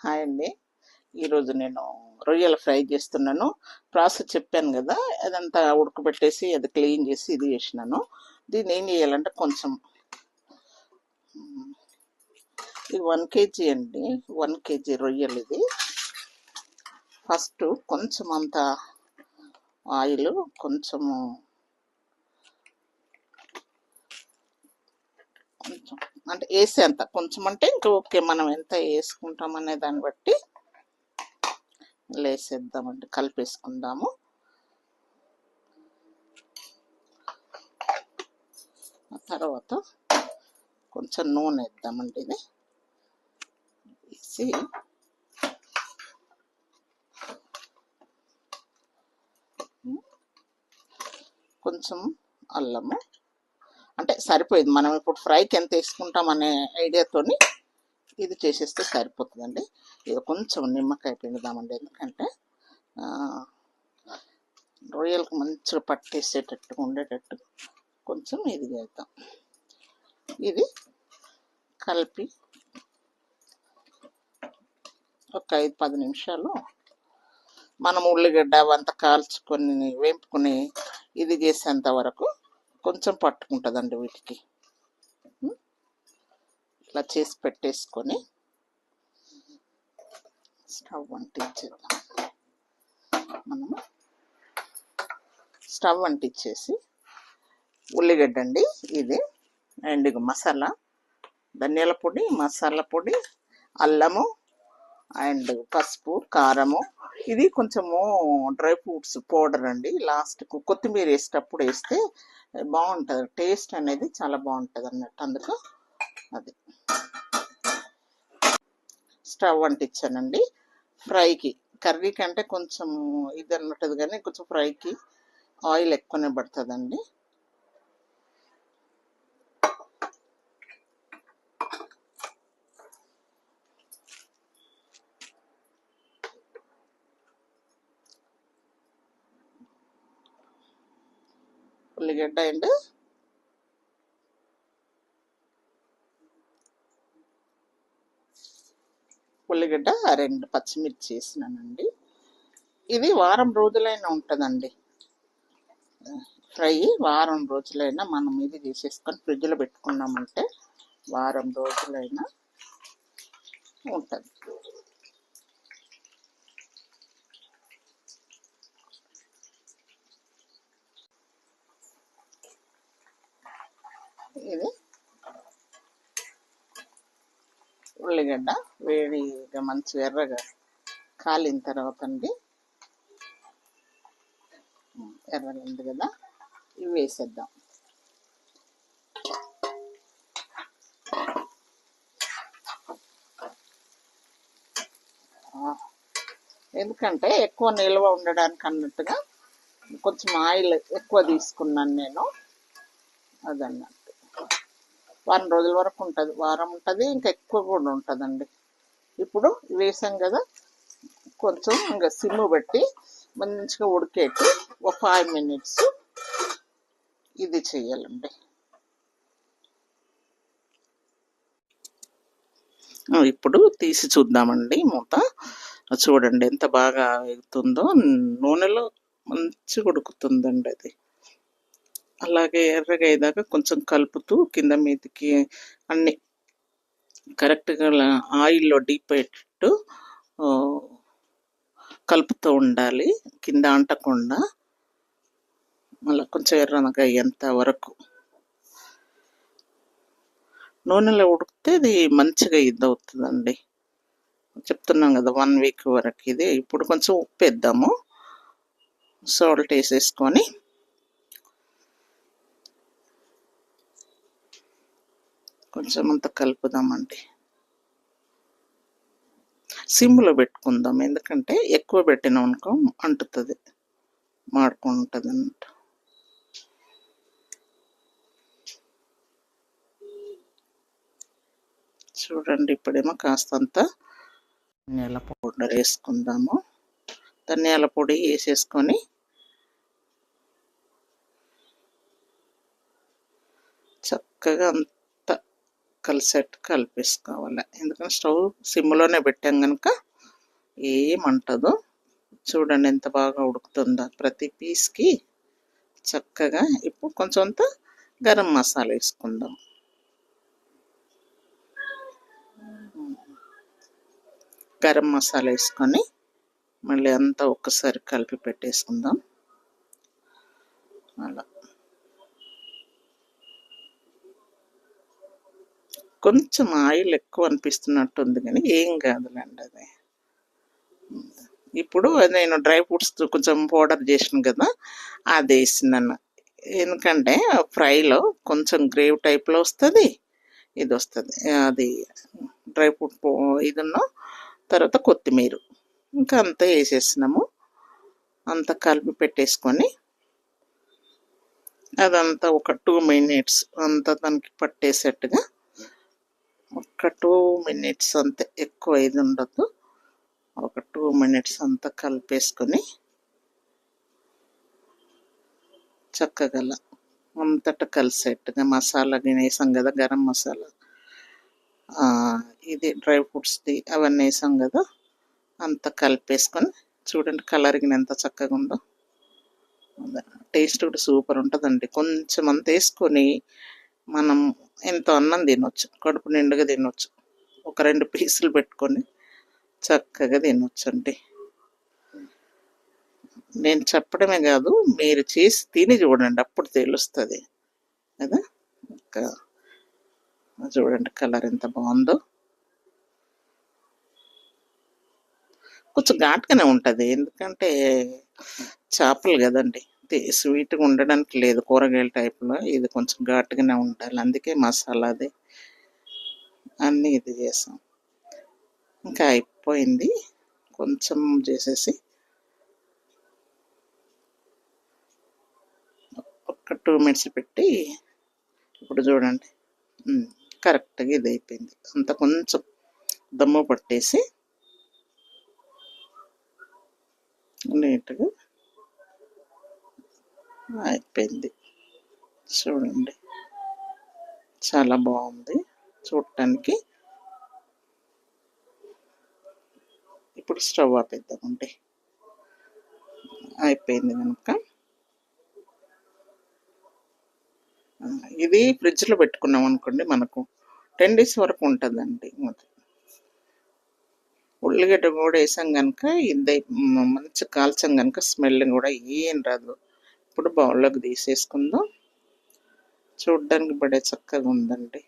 Hi అండి. ఈరోజు నేను రొయ్యల ఫ్రై చేస్తున్నాను. ప్రాసెస్ చెప్పాను కదా, అదంతా ఉడకబెట్టేసి అది క్లీన్ చేసి ఇది చేసినాను. దీన్ని ఏం చేయాలంటే కొంచెం ఇది 1 kg అండి, 1 kg రొయ్యలు. ఇది ఫస్ట్ కొంచెం అంత ఆయిల్, కొంచెము కొంచెం అంటే వేసేంత కొంచెం అంటే ఇంకా ఓకే, మనం ఎంత వేసుకుంటాం అనే దాన్ని బట్టి వేసేద్దామండి, కలిపేసుకుందాము. తర్వాత కొంచెం నూనె వేద్దామండి. ఇది వేసి కొంచెం అల్లము, అంటే సరిపోయింది. మనం ఇప్పుడు ఫ్రైకి ఎంత వేసుకుంటాం అనే ఐడియాతోని ఇది చేసేస్తే సరిపోతుందండి. ఇది కొంచెం నిమ్మకాయ పిండుదామండి, ఎందుకంటే రొయ్యలకు మంచిగా పట్టేసేటట్టుగా ఉండేటట్టు కొంచెం ఇది చేద్దాం. ఇది కలిపి ఒక 5-10 నిమిషాలు మనం ఉల్లిగడ్డ అవంతా కాల్చుకొని వేపుకొని ఇది చేసేంత వరకు కొంచెం పట్టుకుంటుందండి వీటికి. ఇలా చేసి పెట్టేసుకొని స్టవ్ అంటించేద్దాం. మనము స్టవ్ అంటించేసి ఉల్లిగడ్డ అండి ఇది, అండ్ మసాలా, ధనియాల పొడి, మసాలా పొడి, అల్లము అండ్ పసుపు, కారము. ఇది కొంచెము డ్రై ఫ్రూట్స్ పౌడర్ అండి. లాస్ట్కు కొత్తిమీర వేసేటప్పుడు వేస్తే బాగుంటుంది, టేస్ట్ అనేది చాలా బాగుంటుంది అన్నట్టు, అందుకు అది. స్టవ్ అంటించానండి. ఫ్రైకి, కర్రీ కంటే కొంచెం ఇది అన్నట్టుది, కానీ కొంచెం ఫ్రైకి ఆయిల్ ఎక్కువనే పడుతుందండి. ఉల్లిగడ్డ అండ్ ఉల్లిగడ్డ 2 పచ్చిమిర్చి వేసినానండి. ఇది వారం రోజులైనా ఉంటుందండి ఫ్రై. వారం రోజులైనా మనం ఇది చేసేసుకొని ఫ్రిడ్జ్లో పెట్టుకున్నామంటే వారం రోజులైనా ఉంటుంది. ఇది ఉల్లిగడ్డ వేడిగా మంచిగా ఎర్రగా కాలిన తర్వాత అండి, ఎర్రగా ఉంది కదా, ఇవి వేసేద్దాం. ఎందుకంటే ఎక్కువ నిల్వ ఉండడానికి అన్నట్టుగా కొంచెం ఆయిల్ ఎక్కువ తీసుకున్నాను నేను, అదన్నట్టు. వారం రోజుల వరకు ఉంటుంది, వారం ఉంటుంది, ఇంకా ఎక్కువ కూడా ఉంటుందండి. ఇప్పుడు వేసాం కదా, కొంచెం ఇంకా సిమ్ పెట్టి మంచిగా ఉడికేట్టు ఒక 5 minutes ఇది చెయ్యాలండి. ఇప్పుడు తీసి చూద్దామండి మూత. చూడండి ఎంత బాగా ఎగుతుందో, నూనెలో మంచిగా ఉడుకుతుందండి అది. అలాగే ఎర్రగా అయ్యేదాకా కొంచెం కలుపుతూ కింద మీదకి అన్ని కరెక్ట్గా ఆయిల్లో డీప్ అయ్యేటట్టు కలుపుతూ ఉండాలి, కింద అంటకుండా. మళ్ళీ కొంచెం ఎర్రగా అయ్యేంత వరకు నూనెలో ఉడికితే ఇది మంచిగా ఇది అవుతుందండి. చెప్తున్నాం కదా 1 week వరకు ఇది. ఇప్పుడు కొంచెం ఉప్పు వేద్దాము, సాల్ట్ వేసేసుకొని కొంచెం అంత కలుపుదామండి. సిమ్లో పెట్టుకుందాం, ఎందుకంటే ఎక్కువ పెట్టినాం అనుకో అంటుతుంది, మాడుకుంటుంది అన్నట్టు. చూడండి ఇప్పుడేమో కాస్తంత ధనియాల పౌడర్ వేసుకుందాము. ధనియాల పొడి వేసేసుకొని చక్కగా అంత కలిసేట్టు కలిపేసుకోవాలి. ఎందుకంటే స్టవ్ సిమ్లోనే పెట్టాం కనుక ఏమంటదో. చూడండి ఎంత బాగా ఉడుకుతుందో ప్రతి పీస్కి చక్కగా. ఇప్పుడు కొంచెం అంత గరం మసాలా వేసుకుందాం. గరం మసాలా వేసుకొని మళ్ళీ అంతా ఒక్కసారి కలిపి పెట్టేసుకుందాం. అలా కొంచెం ఆయిల్ ఎక్కువ అనిపిస్తున్నట్టుంది కానీ ఏం కాదులేండి అది. ఇప్పుడు నేను డ్రై ఫ్రూట్స్ కొంచెం పౌడర్ చేసిన కదా, అది వేసినాను. ఎందుకంటే ఫ్రైలో కొంచెం గ్రేవ్ టైప్లో వస్తుంది, ఇది వస్తుంది. అది డ్రై ఫ్రూట్ ఇదిన్నో తర్వాత కొత్తిమీర ఇంకా అంతా వేసేసినాము. అంతా కలిపి పెట్టేసుకొని అదంతా ఒక 2 minutes అంతా దానికి పట్టేసేట్టుగా, ఒక 2 minutes అంతే, ఎక్కువ ఇది ఉండదు. ఒక 2 minutes అంతా కలిపేసుకొని చక్కగా అంతటా కలిసేట్టుగా మసాలా వేసాం కదా, గరం మసాలా, ఇది డ్రై ఫ్రూట్స్ది అవన్నీ వేసాం కదా, అంతా కలిపేసుకొని చూడండి కలరింగ్ ఎంత చక్కగా ఉందో. టేస్ట్ కూడా సూపర్ ఉంటుందండి. కొంచెం అంత వేసుకొని మనం ఎంతో అన్నం తినొచ్చు, కడుపు నిండుగా తినొచ్చు. ఒక 2 పీసులు పెట్టుకొని చక్కగా తినొచ్చండి. నేను చెప్పడమే కాదు, మీరు చేసి తిని చూడండి, అప్పుడు తెలుస్తుంది కదా. చూడండి కలర్ ఎంత బాగుందో. కొంచెం ఘాటుగానే ఉంటుంది, ఎందుకంటే చేపలు కదండి, స్వీట్గా ఉండడానికి లేదు. కూరగాయల టైప్లో ఇది కొంచెం ఘాటుగానే ఉండాలి, అందుకే మసాలా అది అన్నీ ఇది చేసాం. ఇంకా అయిపోయింది, కొంచెం చేసేసి ఒక 2 minutes పెట్టి ఇప్పుడు చూడండి కరెక్ట్గా ఇది అయిపోయింది. అంత కొంచెం దమ్ము పట్టేసి నీట్గా అయిపోయింది. చూడండి చాలా బాగుంది చూడటానికి. ఇప్పుడు స్టవ్ ఆపేద్దామండి, అయిపోయింది కనుక. ఇది ఫ్రిడ్జ్లో పెట్టుకున్నాం అనుకోండి, మనకు 10 days వరకు ఉంటుందండి. ఉల్లిగడ్డ కూడా వేసాం కనుక ఇది మంచి కాల్చాం కనుక స్మెల్ కూడా ఏం రాదు. ఇప్పుడు బౌల్లోకి తీసేసుకుందాం. చూడ్డానికి బడే చక్కగా ఉందండి.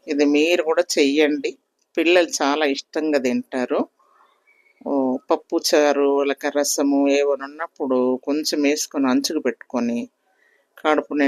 ఇది మీరు కూడా చెయ్యండి, పిల్లలు చాలా ఇష్టంగా తింటారు. పప్పు చారు లేక రసము ఏమైనా ఉన్నప్పుడు కొంచెం వేసుకొని అంచుకు పెట్టుకొని కడుపు